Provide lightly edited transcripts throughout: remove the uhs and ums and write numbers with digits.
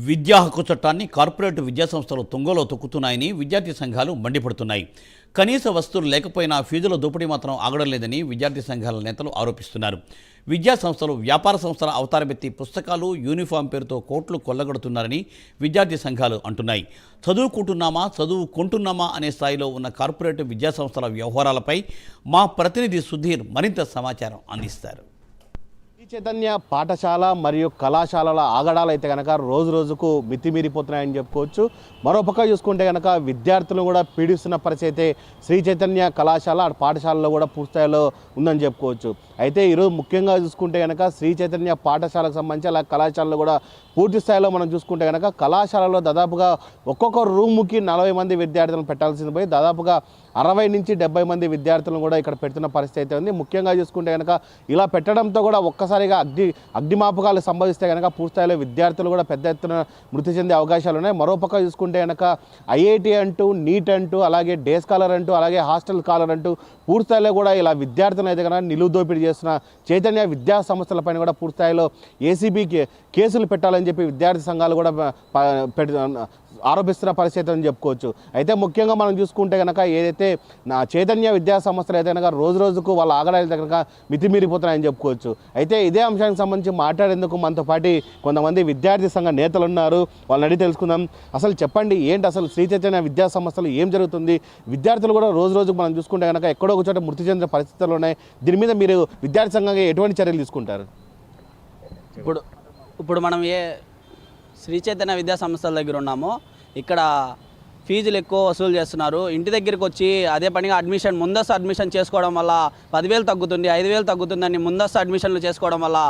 విద్యా హక్కు చట్టాన్ని కార్పొరేట్ విద్యాసంస్థలు తుంగలో తొక్కుతున్నాయని విద్యార్థి సంఘాలు మండిపడుతున్నాయి. కనీస వస్తువులు లేకపోయినా ఫీజుల దోపిడీ మాత్రం ఆగడం లేదని విద్యార్థి సంఘాల నేతలు ఆరోపిస్తున్నారు. విద్యా సంస్థలు వ్యాపార సంస్థల అవతారమెత్తి పుస్తకాలు, యూనిఫామ్ పేరుతో కోట్లు కొల్లగొడుతున్నారని విద్యార్థి సంఘాలు అంటున్నాయి. చదువు కొంటున్నామా అనే స్థాయిలో ఉన్న కార్పొరేట్ విద్యా సంస్థల వ్యవహారాలపై మా ప్రతినిధి సుధీర్ మరింత సమాచారం అందిస్తారు. చైతన్య పాఠశాల మరియు కళాశాలల ఆగడాలు అయితే కనుక రోజు రోజుకు మితిమీరిపోతున్నాయని చెప్పుకోవచ్చు. మరోపక్క చూసుకుంటే కనుక విద్యార్థులను కూడా పీడిస్తున్న పరిస్థితి అయితే శ్రీ చైతన్య కళాశాల పాఠశాలలో కూడా పూర్తిస్థాయిలో ఉందని చెప్పుకోవచ్చు. అయితే ఈరోజు ముఖ్యంగా చూసుకుంటే కనుక శ్రీ చైతన్య పాఠశాలకు సంబంధించి అలా కళాశాలలో కూడా పూర్తి స్థాయిలో మనం చూసుకుంటే కనుక కళాశాలలో దాదాపుగా ఒక్కొక్క రూముకి 40 మంది విద్యార్థులను పెట్టాల్సింది పోయి దాదాపుగా 60 నుంచి 70 మంది విద్యార్థులను కూడా ఇక్కడ పెడుతున్న పరిస్థితి అయితే ఉంది. ముఖ్యంగా చూసుకుంటే కనుక ఇలా పెట్టడంతో కూడా ఒక్కసారిగా అగ్నిమాపకాలు సంభవిస్తే కనుక పూర్తిస్థాయిలో విద్యార్థులు కూడా పెద్ద ఎత్తున మృతి చెందే అవకాశాలు ఉన్నాయి. మరోపక్క చూసుకుంటే కనుక ఐఐటి అంటూ, నీట్ అంటూ, అలాగే డే స్కాలర్ అంటూ, అలాగే హాస్టల్ స్కాలర్ అంటూ పూర్తిస్థాయిలో కూడా ఇలా విద్యార్థులను అయితే కనుక నిలువు దోపిడీ చేస్తున్న చైతన్య విద్యా సంస్థలపైన కూడా పూర్తిస్థాయిలో ఏసీబీకి కేసులు పెట్టాలని చెప్పి విద్యార్థి సంఘాలు కూడా ఆరోపిస్తున్న పరిస్థితి అని చెప్పుకోవచ్చు. అయితే ముఖ్యంగా మనం చూసుకుంటే కనుక ఏదైతే చైతన్య విద్యా సంస్థలు అయితే కనుక రోజు రోజుకు వాళ్ళ ఆగడాలు కనుక మితిమీరిపోతున్నాయని చెప్పుకోవచ్చు. అయితే ఇదే అంశానికి సంబంధించి మాట్లాడేందుకు మనతో పాటు కొంతమంది విద్యార్థి సంఘ నేతలు ఉన్నారు. వాళ్ళని అడిగి తెలుసుకుందాం. అసలు చెప్పండి, ఏంటి అసలు శ్రీ చైతన్య విద్యా సంస్థలు ఏం జరుగుతుంది? విద్యార్థులు కూడా రోజు రోజుకు మనం చూసుకుంటే కనుక ఎక్కడో ఒక చోట మృతి చెందిన పరిస్థితులు ఉన్నాయి. దీని మీద మీరు విద్యార్థి సంఘంగా ఎటువంటి చర్యలు తీసుకుంటారు? ఇప్పుడు మనం శ్రీ చైతన్య విద్యా సంస్థల దగ్గర ఉన్నామో ఇక్కడ ఫీజులు ఎక్కువ వసూలు చేస్తున్నారు. ఇంటి దగ్గరికి వచ్చి అదే పనిగా ముందస్తు అడ్మిషన్ చేసుకోవడం వల్ల 10,000 తగ్గుతుంది, 5,000 తగ్గుతుందని ముందస్తు అడ్మిషన్లు చేసుకోవడం వల్ల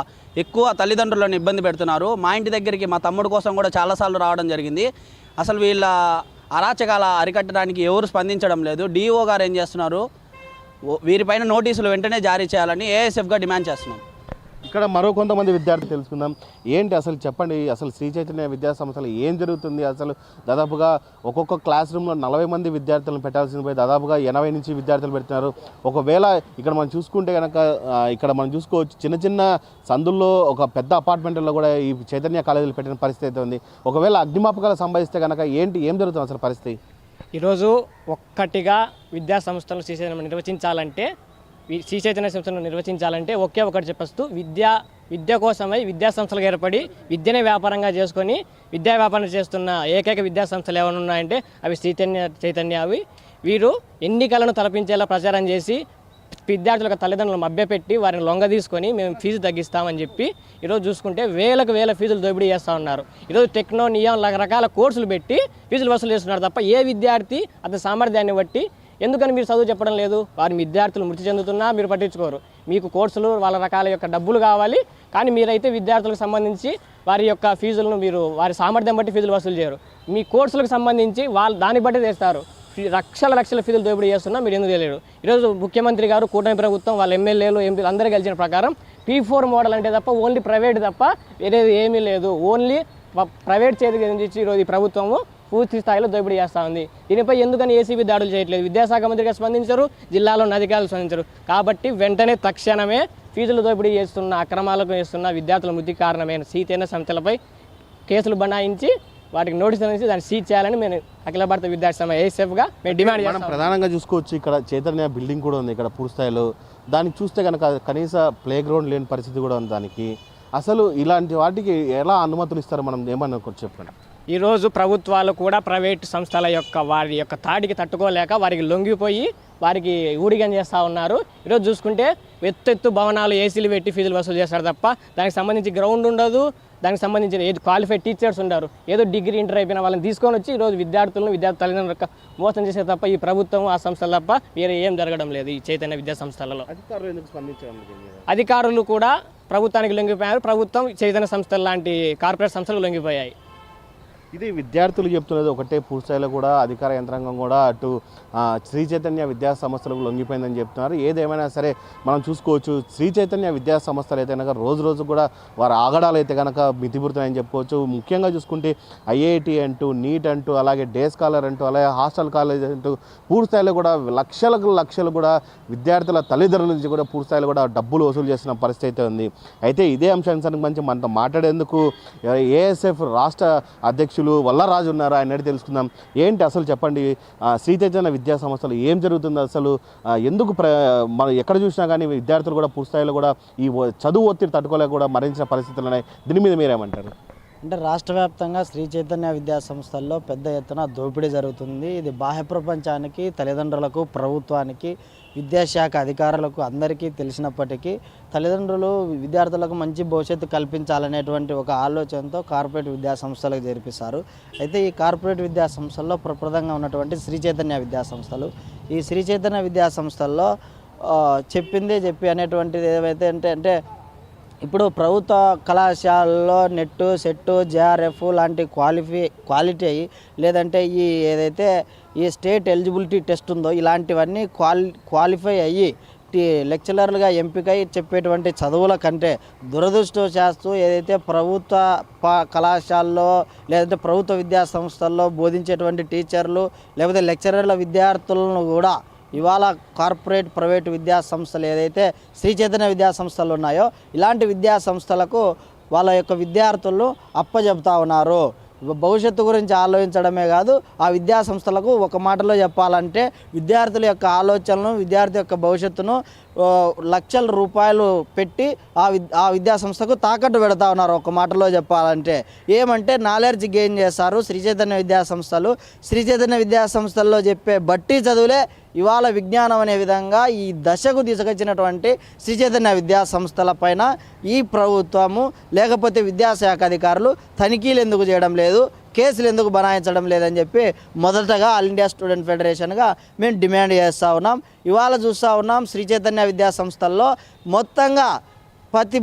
ఎక్కువ తల్లిదండ్రులను ఇబ్బంది పెడుతున్నారు. మా ఇంటి దగ్గరికి మా తమ్ముడు కోసం కూడా చాలాసార్లు రావడం జరిగింది. అసలు వీళ్ళ అరాచకాల అరికట్టడానికి ఎవరు స్పందించడం లేదు. డిఓ గారు ఏం చేస్తున్నారు, వీరిపైన నోటీసులు వెంటనే జారీ చేయాలని ఏఎస్ఎఫ్గా డిమాండ్ చేస్తున్నాం. ఇక్కడ మరో కొంతమంది విద్యార్థులు తెలుసుకుందాం. ఏంటి అసలు చెప్పండి, అసలు శ్రీ చైతన్య విద్యా సంస్థలు ఏం జరుగుతుంది? అసలు దాదాపుగా ఒక్కొక్క క్లాస్ రూమ్లో 40 మంది విద్యార్థులను పెట్టాల్సింది పోయి దాదాపుగా 80 నుంచి విద్యార్థులు పెడుతున్నారు. ఒకవేళ ఇక్కడ మనం చూసుకుంటే కనుక ఇక్కడ మనం చూసుకోవచ్చు, చిన్న చిన్న సందుల్లో ఒక పెద్ద అపార్ట్మెంట్లో కూడా ఈ చైతన్య కాలేజీలు పెట్టిన పరిస్థితి అయితే ఉంది. ఒకవేళ అగ్నిమాపకాలు సంభవిస్తే కనుక ఏం జరుగుతుంది అసలు పరిస్థితి? ఈరోజు ఒక్కటిగా విద్యా సంస్థలను శ్రీ చైతన్య సంస్థలను నిర్వచించాలంటే ఒకే ఒకటి చెప్పేస్తూ విద్య కోసమై విద్యా సంస్థలకు ఏర్పడి విద్యనే వ్యాపారంగా చేసుకొని విద్యా వ్యాపారం చేస్తున్న ఏకైక విద్యా సంస్థలు ఏమైనా ఉన్నాయంటే అవి చైతన్య అవి. వీరు ఎన్నికలను తలపించేలా ప్రచారం చేసి విద్యార్థులకు తల్లిదండ్రులను మభ్యపెట్టి వారిని లొంగ తీసుకొని మేము ఫీజు తగ్గిస్తామని చెప్పి ఈరోజు చూసుకుంటే వేల ఫీజులు దోపిడీ చేస్తూ ఉన్నారు. ఈరోజు టెక్నో, నియో రకరకాల కోర్సులు పెట్టి ఫీజులు వసూలు చేస్తున్నారు తప్ప ఏ విద్యార్థి అతని సామర్థ్యాన్ని బట్టి ఎందుకని మీరు చదువు చెప్పడం లేదు? వారి విద్యార్థులు మృతి చెందుతున్నా మీరు పట్టించుకోరు. మీకు కోర్సులు వాళ్ళ రకాల యొక్క డబ్బులు కావాలి, కానీ మీరైతే విద్యార్థులకు సంబంధించి వారి యొక్క ఫీజులను మీరు వారి సామర్థ్యం బట్టి ఫీజులు వసూలు చేయరు. మీ కోర్సులకు సంబంధించి దాన్ని బట్టి చేస్తారు. లక్షల ఫీజులు దోపిడీ చేస్తున్నా మీరు ఎందుకు తెలియదు? ఈరోజు ముఖ్యమంత్రి గారు, కూటమి ప్రభుత్వం, వాళ్ళ ఎమ్మెల్యేలు, ఎంపీలు అందరూ కలిసిన ప్రకారం P4 మోడల్ అంటే తప్ప ఓన్లీ ప్రైవేట్ తప్ప వేరేది ఏమీ లేదు. ఓన్లీ ప్రైవేట్ చేతికి అందించి ఈరోజు ఈ ప్రభుత్వము పూర్తి స్థాయిలో దోపిడీ చేస్తూ ఉంది. దీనిపై ఎందుకని ఏసీబీ దాడులు చేయట్లేదు? విద్యాశాఖ మంత్రిగా స్పందించరు, జిల్లాలో అధికారులు స్పందించరు. కాబట్టి వెంటనే తక్షణమే ఫీజులు దోపిడీ చేస్తున్న, అక్రమాలకు చేస్తున్న విద్యార్థుల మృతి కారణమైన చైతన్య సంస్థలపై కేసులు బనాయించి వాటికి నోటీసులు అందించి దాన్ని సీజ్ చేయాలని మేము అఖిల భారత విద్యార్థి సమాజం ఏఎస్ఎఫ్గా మేము డిమాండ్ చేస్తాం. మనం ప్రధానంగా చూసుకోవచ్చు, ఇక్కడ చైతన్య బిల్డింగ్ కూడా ఉంది ఇక్కడ పూర్తి స్థాయిలో. దానికి చూస్తే కనుక కనీస ప్లే గ్రౌండ్ లేని పరిస్థితి కూడా ఉంది దానికి. అసలు ఇలాంటి వాటికి ఎలా అనుమతులు ఇస్తారు? మనం ఏమన్నా చెప్పండి. ఈరోజు ప్రభుత్వాలు కూడా ప్రైవేట్ సంస్థల వారి యొక్క తాడికి తట్టుకోలేక వారికి లొంగిపోయి వారికి ఊడిగం చేస్తూ ఉన్నారు. ఈరోజు చూసుకుంటే ఎత్తెత్తు భవనాలు ఏసీలు పెట్టి ఫీజులు వసూలు చేస్తారు తప్ప దానికి సంబంధించి గ్రౌండ్ ఉండదు, దానికి సంబంధించిన ఏది క్వాలిఫైడ్ టీచర్స్ ఉండరు. ఏదో డిగ్రీ, ఇంటర్ అయిపోయిన వాళ్ళని తీసుకొని వచ్చి ఈరోజు విద్యార్థి తల్లిదండ్రులకు మోసం చేసే తప్ప ఈ ప్రభుత్వం, ఆ సంస్థలు తప్ప వేరే ఏం జరగడం లేదు. ఈ చైతన్య విద్యా సంస్థలలో అధికారులు కూడా ప్రభుత్వానికి లొంగిపోయారు. ప్రభుత్వం చైతన్య సంస్థలు లాంటి కార్పొరేట్ సంస్థలు లొంగిపోయాయి. ఇది విద్యార్థులు చెప్తున్నది ఒకటే, పూర్తిస్థాయిలో కూడా అధికార యంత్రాంగం కూడా అటు శ్రీ చైతన్య విద్యా సంస్థలకు లొంగిపోయిందని చెప్తున్నారు. ఏదేమైనా సరే మనం చూసుకోవచ్చు, శ్రీ చైతన్య విద్యా సంస్థలు అయితే కనుక రోజు రోజు కూడా వారి ఆగడాలు అయితే కనుక మితిపురుతున్నాయని చెప్పుకోవచ్చు. ముఖ్యంగా చూసుకుంటే ఐఐటి అంటూ, నీట్ అంటూ, అలాగే డే స్కాలర్ అంటూ, అలాగే హాస్టల్ కాలేజ్ అంటూ పూర్తిస్థాయిలో కూడా లక్షలు కూడా విద్యార్థుల తల్లిదండ్రుల నుంచి కూడా పూర్తిస్థాయిలో కూడా డబ్బులు వసూలు చేస్తున్న పరిస్థితి అయితే ఉంది. అయితే ఇదే అంశానికి మంచి మనతో మాట్లాడేందుకు ఏఎస్ఎఫ్ రాష్ట్ర అధ్యక్షులు వల్లరాజు ఉన్నారు. ఆయన అడిగి తెలుసుకుందాం. ఏంటి అసలు చెప్పండి, శ్రీ చైతన్య విద్యా సంస్థలు ఏం జరుగుతుంది అసలు, ఎందుకు మనం ఎక్కడ చూసినా కానీ విద్యార్థులు కూడా పూర్తిస్థాయిలో కూడా ఈ చదువు ఒత్తిడి తట్టుకోలేక కూడా మరణించిన పరిస్థితులు ఉన్నాయి. దీని మీద మీరేమంటారు? అంటే రాష్ట్ర వ్యాప్తంగా శ్రీ చైతన్య విద్యా సంస్థల్లో పెద్ద ఎత్తున దోపిడీ జరుగుతుంది. ఇది బాహ్య ప్రపంచానికి, తల్లిదండ్రులకు, ప్రభుత్వానికి, విద్యాశాఖ అధికారులకు అందరికీ తెలిసినప్పటికీ తల్లిదండ్రులు విద్యార్థులకు మంచి భవిష్యత్తు కల్పించాలనేటువంటి ఒక ఆలోచనతో కార్పొరేట్ విద్యా సంస్థలకు చేర్పిస్తారు. అయితే ఈ కార్పొరేట్ విద్యా సంస్థల్లో ప్రప్రదంగా ఉన్నటువంటి శ్రీ చైతన్య విద్యా సంస్థలు, ఈ శ్రీ చైతన్య విద్యా సంస్థల్లో చెప్పిందే చెప్పి అనేటువంటిది ఏవైతే అంటే ఇప్పుడు ప్రభుత్వ కళాశాలలో నెట్, సెట్, జేఆర్ఎఫ్ లాంటి క్వాలిటీ లేదంటే ఈ ఏదైతే ఈ స్టేట్ ఎలిజిబిలిటీ టెస్ట్ ఉందో ఇలాంటివన్నీ క్వాలిఫై అయ్యి లెక్చరర్లుగా ఎంపికై చెప్పేటువంటి చదువుల కంటే దురదృష్టవశాత్తు ఏదైతే ప్రభుత్వ కళాశాలలో లేదంటే ప్రభుత్వ విద్యా సంస్థల్లో బోధించేటువంటి టీచర్లు లేకపోతే లెక్చరర్ల విద్యార్థులను కూడా ఇవాళ కార్పొరేట్ ప్రైవేటు విద్యా సంస్థలు ఏదైతే శ్రీ చైతన్య విద్యా సంస్థలు ఉన్నాయో ఇలాంటి విద్యా సంస్థలకు వాళ్ళ యొక్క విద్యార్థులను అప్పచెప్తా ఉన్నారు. భవిష్యత్తు గురించి ఆలోచించడమే కాదు, ఆ విద్యా సంస్థలకు ఒక మాటలో చెప్పాలంటే విద్యార్థుల యొక్క ఆలోచనలను, విద్యార్థి యొక్క భవిష్యత్తును లక్షల రూపాయలు పెట్టి ఆ విద్యా సంస్థకు తాకట్టు పెడతా ఉన్నారు. ఒక మాటలో చెప్పాలంటే ఏమంటే నాలెడ్జ్ గెయిన్ చేస్తారు శ్రీ చైతన్య విద్యా సంస్థలు. శ్రీ చైతన్య విద్యా సంస్థల్లో చెప్పే బట్టి చదువులే ఇవాళ విజ్ఞానం అనే విధంగా ఈ దశకు తీసుకొచ్చినటువంటి శ్రీ చైతన్య విద్యా సంస్థల పైన ఈ ప్రభుత్వము లేకపోతే విద్యాశాఖ అధికారులు తనిఖీలు ఎందుకు చేయడం లేదు, కేసులు ఎందుకు బనాయించడం లేదని చెప్పి మొదటగా ఆల్ ఇండియా స్టూడెంట్ ఫెడరేషన్గా మేము డిమాండ్ చేస్తూ ఉన్నాం. ఇవాళ చూస్తూ ఉన్నాం శ్రీ చైతన్య విద్యా సంస్థల్లో మొత్తంగా ప్రతి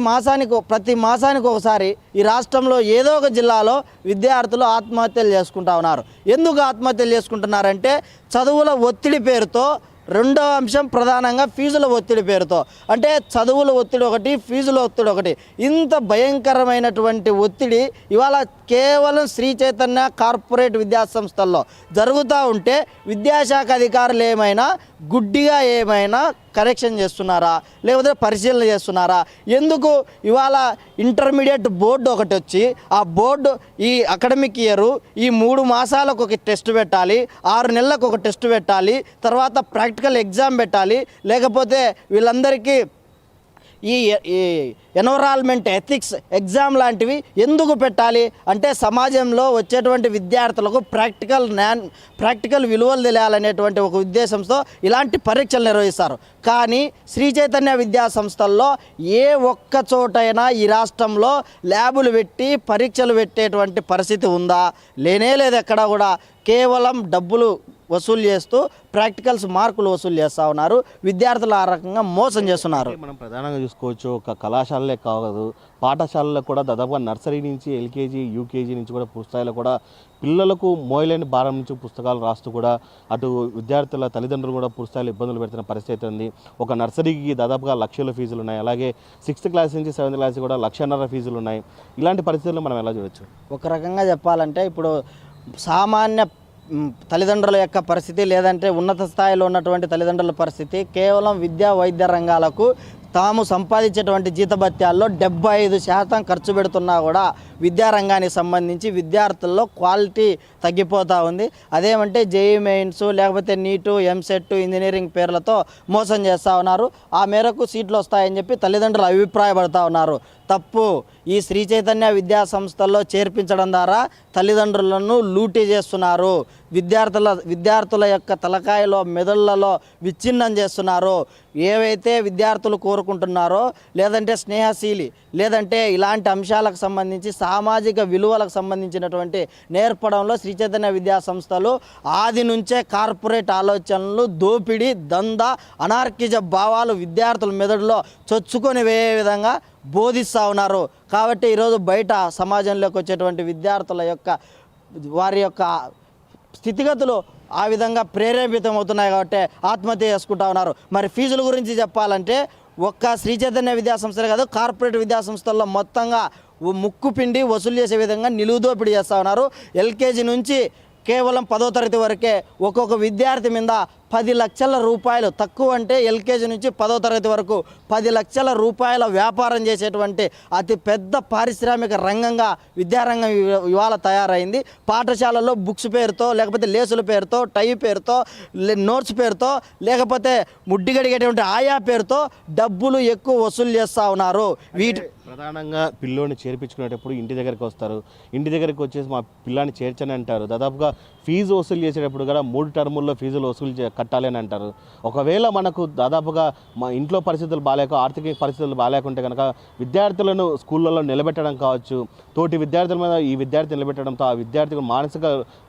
మాసానికి ఒకసారి ఈ రాష్ట్రంలో ఏదో ఒక జిల్లాలో విద్యార్థులు ఆత్మహత్యలు చేసుకుంటా ఉన్నారు. ఎందుకు ఆత్మహత్యలు చేసుకుంటున్నారంటే చదువుల ఒత్తిడి పేరుతో. రెండవ అంశం ప్రధానంగా ఫీజుల ఒత్తిడి పేరుతో. అంటే చదువుల ఒత్తిడి ఒకటి, ఫీజుల ఒత్తిడి ఒకటి. ఇంత భయంకరమైనటువంటి ఒత్తిడి ఇవాళ కేవలం శ్రీ చైతన్య కార్పొరేట్ విద్యా సంస్థల్లో జరుగుతూ ఉంటే విద్యాశాఖ అధికారులు ఏమైనా గుడ్డిగా ఏమైనా కరెక్షన్ చేస్తున్నారా లేకపోతే పరిశీలన చేస్తున్నారా? ఎందుకు ఇవాళ ఇంటర్మీడియట్ బోర్డు ఒకటి వచ్చి ఆ బోర్డు ఈ అకాడమిక్ ఇయర్ ఈ 3 మాసాలకు ఒక టెస్ట్ పెట్టాలి, 6 నెలలకు ఒక టెస్ట్ పెట్టాలి, తర్వాత ప్రాక్టికల్ ఎగ్జామ్ పెట్టాలి, లేకపోతే వీళ్ళందరికీ ఈ ఎన్విరాన్మెంట్ ఎథిక్స్ ఎగ్జామ్ లాంటివి ఎందుకు పెట్టాలి అంటే సమాజంలో వచ్చేటువంటి విద్యార్థులకు ప్రాక్టికల్ విలువలు తెలియాలనేటువంటి ఒక ఉద్దేశంతో ఇలాంటి పరీక్షలు నిర్వహిస్తారు. కానీ శ్రీ చైతన్య విద్యా సంస్థల్లో ఏ ఒక్క చోటైనా ఈ రాష్ట్రంలో ల్యాబులు పెట్టి పరీక్షలు పెట్టేటువంటి పరిస్థితి ఉందా? లేనే లేదు. ఎక్కడ కూడా కేవలం డబ్బులు వసూలు చేస్తూ ప్రాక్టికల్స్ మార్కులు వసూలు చేస్తూ ఉన్నారు. విద్యార్థులు ఆ రకంగా మోసం చేస్తున్నారు. మనం ప్రధానంగా చూసుకోవచ్చు, ఒక కళాశాలలే కాదు, పాఠశాలలో కూడా దాదాపుగా నర్సరీ నుంచి ఎల్కేజీ, యూకేజీ నుంచి కూడా పుస్తకాలు కూడా పిల్లలకు మోయలేని భారం నుంచి పుస్తకాలు రాస్తూ కూడా అటు విద్యార్థుల తల్లిదండ్రులు కూడా పుస్తకాలు ఇబ్బందులు పెడుతున్న పరిస్థితి ఉంది. ఒక నర్సరీకి దాదాపుగా లక్షల ఫీజులు ఉన్నాయి. అలాగే 6th క్లాస్ నుంచి 7th క్లాస్ కూడా 1,50,000 ఫీజులు ఉన్నాయి. ఇలాంటి పరిస్థితుల్లో మనం ఎలా చూడొచ్చు? ఒక రకంగా చెప్పాలంటే ఇప్పుడు సామాన్య తల్లిదండ్రుల యొక్క పరిస్థితి లేదంటే ఉన్నత స్థాయిలో ఉన్నటువంటి తల్లిదండ్రుల పరిస్థితి కేవలం విద్యా వైద్య రంగాలకు తాము సంపాదించేటువంటి జీతభత్యాల్లో 75% ఖర్చు పెడుతున్నా కూడా విద్యారంగానికి సంబంధించి విద్యార్థుల్లో క్వాలిటీ తగ్గిపోతూ ఉంది. అదేమంటే జేఈ మెయిన్స్ లేకపోతే నీటు, ఎంసెట్, ఇంజనీరింగ్ పేర్లతో మోసం చేస్తూ ఉన్నారు. ఆ మేరకు సీట్లు వస్తాయని చెప్పి తల్లిదండ్రులు అభిప్రాయపడుతూ ఉన్నారు. తప్పు. ఈ శ్రీ చైతన్య విద్యా సంస్థల్లో చేర్పించడం ద్వారా తల్లిదండ్రులను లూటీ చేస్తున్నారు. విద్యార్థుల యొక్క తలకాయలో, మెదళ్లలో విచ్ఛిన్నం చేస్తున్నారు. ఏవైతే విద్యార్థులు కోరుకుంటున్నారో లేదంటే స్నేహశీలి లేదంటే ఇలాంటి అంశాలకు సంబంధించి సామాజిక విలువలకు సంబంధించినటువంటి నేర్పడంలో శ్రీ చైతన్య విద్యా సంస్థలు ఆది నుంచే కార్పొరేట్ ఆలోచనలు, దోపిడీ, దందా, అనార్కిజ భావాలు విద్యార్థుల మెదడులో చొచ్చుకొని వేయే విధంగా బోధిస్తూ ఉన్నారు. కాబట్టి ఈరోజు బయట సమాజంలోకి వచ్చేటువంటి విద్యార్థుల యొక్క వారి యొక్క స్థితిగతులు ఆ విధంగా ప్రేరేపితం అవుతున్నాయి కాబట్టి ఆత్మహత్య చేసుకుంటా ఉన్నారు. మరి ఫీజుల గురించి చెప్పాలంటే ఒక్క శ్రీ చైతన్య విద్యాసంస్థలే కాదు, కార్పొరేట్ విద్యాసంస్థల్లో మొత్తంగా ముక్కు పిండి వసూలు చేసే విధంగా నిలువుదోపిడీ చేస్తూ ఉన్నారు. ఎల్కేజీ నుంచి కేవలం 10వ తరగతి వరకే ఒక్కొక్క విద్యార్థి మీద 10 లక్షల రూపాయలు, తక్కువ అంటే ఎల్కేజీ నుంచి 10వ తరగతి వరకు 10 లక్షల రూపాయల వ్యాపారం చేసేటువంటి అతి పెద్ద పారిశ్రామిక రంగంగా విద్యారంగం ఇవాళ తయారైంది. పాఠశాలలో బుక్స్ పేరుతో, లేకపోతే లేసుల పేరుతో, టై పేరుతో, నోట్స్ పేరుతో, లేకపోతే ముడ్డి గడిగేటువంటి ఆయా పేరుతో డబ్బులు ఎక్కువ వసూలు చేస్తూ ఉన్నారు. ప్రధానంగా పిల్లోని చేర్పించుకునేటప్పుడు ఇంటి దగ్గరికి వస్తారు. ఇంటి దగ్గరికి వచ్చేసి మా పిల్లాన్ని చేర్చని అంటారు. దాదాపుగా ఫీజు వసూలు చేసేటప్పుడు కూడా 3 టర్ముల్లో ఫీజులు వసూలు కట్టాలి అని అంటారు. ఒకవేళ మనకు దాదాపుగా మా ఇంట్లో పరిస్థితులు బాగాలేక, ఆర్థిక పరిస్థితులు బాగాలేకుంటే కనుక విద్యార్థులను స్కూళ్ళలో నిలబెట్టడం కావచ్చు, తోటి విద్యార్థుల మీద ఈ విద్యార్థి నిలబెట్టడంతో ఆ విద్యార్థికి మానసిక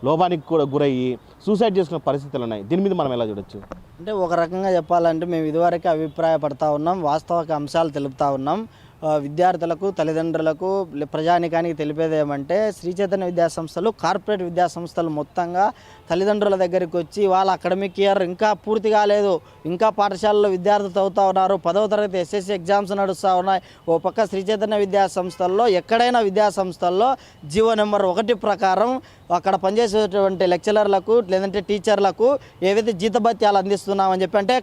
లోపానికి కూడా గురయ్యి సూసైడ్ చేసుకునే పరిస్థితులు ఉన్నాయి. దీని మీద మనం ఎలా చూడొచ్చు? అంటే ఒక రకంగా చెప్పాలంటే మేము ఇదివరకే అభిప్రాయపడతా ఉన్నాం, వాస్తవిక అంశాలు తెలుపుతా ఉన్నాం. విద్యార్థులకు, తల్లిదండ్రులకు, ప్రజానికానికి తెలిపేది ఏమంటే శ్రీ చైతన్య విద్యాసంస్థలు, కార్పొరేట్ విద్యాసంస్థలు మొత్తంగా తల్లిదండ్రుల దగ్గరికి వచ్చి వాళ్ళ అకాడమిక్ ఇయర్ ఇంకా పూర్తి కాలేదు, ఇంకా పాఠశాలలో విద్యార్థులు చదువుతూ ఉన్నారు, 10వ తరగతి ఎస్ఎస్సి ఎగ్జామ్స్ నడుస్తూ ఉన్నాయి. ఓ పక్క శ్రీ చైతన్య విద్యాసంస్థల్లో ఎక్కడైనా విద్యాసంస్థల్లో జీవో నెంబర్ 1 ప్రకారం అక్కడ పనిచేసేటువంటి లెక్చరర్లకు లేదంటే టీచర్లకు ఏవైతే జీతభత్యాలు అందిస్తున్నామని చెప్పి, అంటే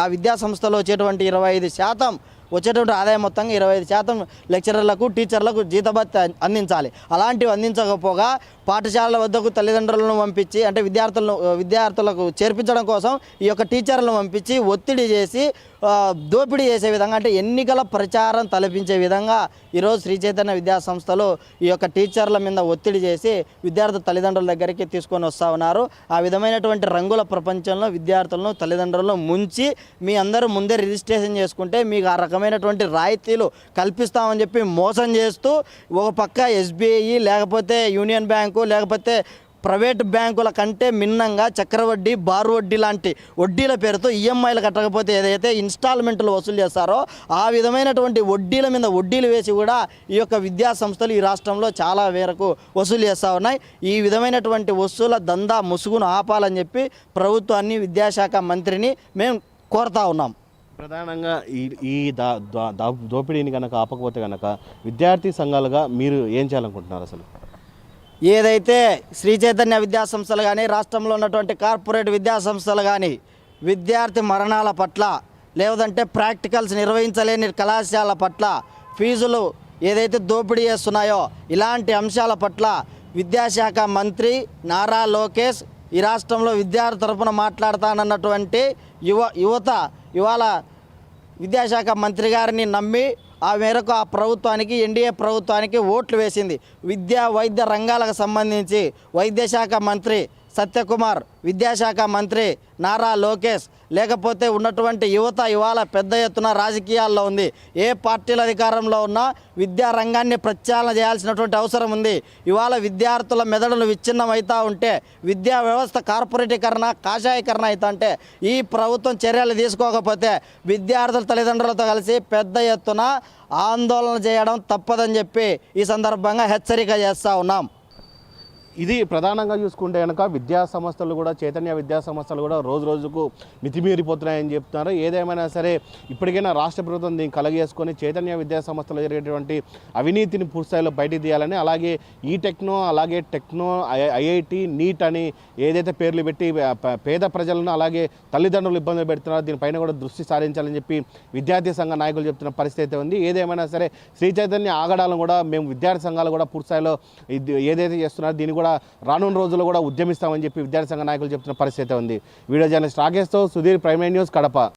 ఆ విద్యాసంస్థలో వచ్చేటువంటి 25% వచ్చేటువంటి ఆదాయం మొత్తంగా 25% లెక్చరర్లకు, టీచర్లకు జీతభత్య అందించాలి. అలాంటివి అందించకపోగా పాఠశాలల వద్దకు తల్లిదండ్రులను పంపించి, అంటే విద్యార్థులకు చేర్పించడం కోసం ఈ యొక్క టీచర్లను పంపించి ఒత్తిడి చేసి దోపిడీ చేసే విధంగా, అంటే ఎన్నికల ప్రచారం తలపించే విధంగా ఈరోజు శ్రీ చైతన్య విద్యాసంస్థలు ఈ యొక్క టీచర్ల మీద ఒత్తిడి చేసి విద్యార్థుల తల్లిదండ్రుల దగ్గరికి తీసుకొని వస్తూ ఉన్నారు. ఆ విధమైనటువంటి రంగుల ప్రపంచంలో విద్యార్థులను, తల్లిదండ్రులను ముంచి మీ అందరూ ముందే రిజిస్ట్రేషన్ చేసుకుంటే మీకు ఆ రకమైనటువంటి రాయితీలు కల్పిస్తామని చెప్పి మోసం చేస్తూ ఒక పక్క ఎస్బీఐ, లేకపోతే యూనియన్ బ్యాంకు, లేకపోతే ప్రైవేట్ బ్యాంకుల కంటే మిన్నంగా చక్రవడ్డీ, బారు వడ్డీ లాంటి వడ్డీల పేరుతో ఈఎంఐలు కట్టకపోతే ఏదైతే ఇన్స్టాల్మెంట్లు వసూలు చేస్తారో ఆ విధమైనటువంటి వడ్డీల మీద వడ్డీలు వేసి కూడా ఈ యొక్క విద్యా సంస్థలు ఈ రాష్ట్రంలో చాలా మేరకు వసూలు చేస్తూ ఉన్నాయి. ఈ విధమైనటువంటి వసూల దందా ముసుగును ఆపాలని చెప్పి ప్రభుత్వాన్ని, విద్యాశాఖ మంత్రిని మేము కోరుతా ఉన్నాం. ప్రధానంగా ఈ దోపిడీని కనుక ఆపకపోతే కనుక విద్యార్థి సంఘాలుగా మీరు ఏం చేయాలనుకుంటున్నారు? అసలు ఏదైతే శ్రీ చైతన్య విద్యాసంస్థలు కానీ, రాష్ట్రంలో ఉన్నటువంటి కార్పొరేట్ విద్యాసంస్థలు కానీ విద్యార్థి మరణాల పట్ల, లేదంటే ప్రాక్టికల్స్ నిర్వహించలేని కళాశాల పట్ల, ఫీజులు ఏదైతే దోపిడీ చేస్తున్నాయో ఇలాంటి అంశాల పట్ల విద్యాశాఖ మంత్రి నారా లోకేష్ ఈ రాష్ట్రంలో విద్యార్థి తరఫున మాట్లాడతానన్నటువంటి యువత ఇవాళ విద్యాశాఖ మంత్రి గారిని నమ్మి ఆ మేరకు ఆ ప్రభుత్వానికి, ఎన్డీఏ ప్రభుత్వానికి ఓట్లు వేసింది. విద్యా వైద్య రంగాలకు సంబంధించి వైద్యశాఖ మంత్రి సత్యకుమార్, విద్యాశాఖ మంత్రి నారా లోకేష్, లేకపోతే ఉన్నటువంటి యువత ఇవాళ పెద్ద ఎత్తున రాజకీయాల్లో ఉంది. ఏ పార్టీల అధికారంలో ఉన్నా విద్యా రంగాన్ని ప్రక్షాళన చేయాల్సినటువంటి అవసరం ఉంది. ఇవాళ విద్యార్థుల మెదడులు విచ్ఛిన్నమవుతూ ఉంటే, విద్యా వ్యవస్థ కార్పొరేటీకరణ, కాషాయీకరణ అవుతా ఉంటే ఈ ప్రభుత్వం చర్యలు తీసుకోకపోతే విద్యార్థుల తల్లిదండ్రులతో కలిసి పెద్ద ఎత్తున ఆందోళన చేయడం తప్పదని చెప్పి ఈ సందర్భంగా హెచ్చరిక చేస్తూ ఉన్నాం. ఇది ప్రధానంగా చూసుకుంటే కనుక విద్యా సంస్థలు కూడా, చైతన్య విద్యా సంస్థలు కూడా రోజు రోజుకు మితిమీరిపోతున్నాయని చెప్తున్నారు. ఏదేమైనా సరే ఇప్పటికైనా రాష్ట్ర ప్రభుత్వం దీన్ని కలగేసుకొని చైతన్య విద్యా సంస్థలు జరిగేటువంటి అవినీతిని పూర్తిస్థాయిలో బయటికి తీయాలని, అలాగే ఈ టెక్నో, అలాగే టెక్నో, ఐఐటి, నీట్ అని ఏదైతే పేర్లు పెట్టి పేద ప్రజలను అలాగే తల్లిదండ్రులు ఇబ్బందులు పెడుతున్నారో దీనిపైన కూడా దృష్టి సారించాలని చెప్పి విద్యార్థి సంఘ నాయకులు చెప్తున్న పరిస్థితి ఉంది. ఏదేమైనా సరే శ్రీ చైతన్య ఆగడాలను కూడా మేము విద్యార్థి సంఘాలు కూడా పూర్తిస్థాయిలో ఏదైతే చేస్తున్నారో దీన్ని కూడా రానున్న రోజుల్లో కూడా ఉద్యమిస్తామని చెప్పి విద్యార్థి సంఘ నాయకులు చెప్తున్న పరిస్థితి ఉంది. వీడియో జర్నలిస్ట్ రాకేష్తో సుధీర్, ప్రైమ్ న్యూస్, కడప.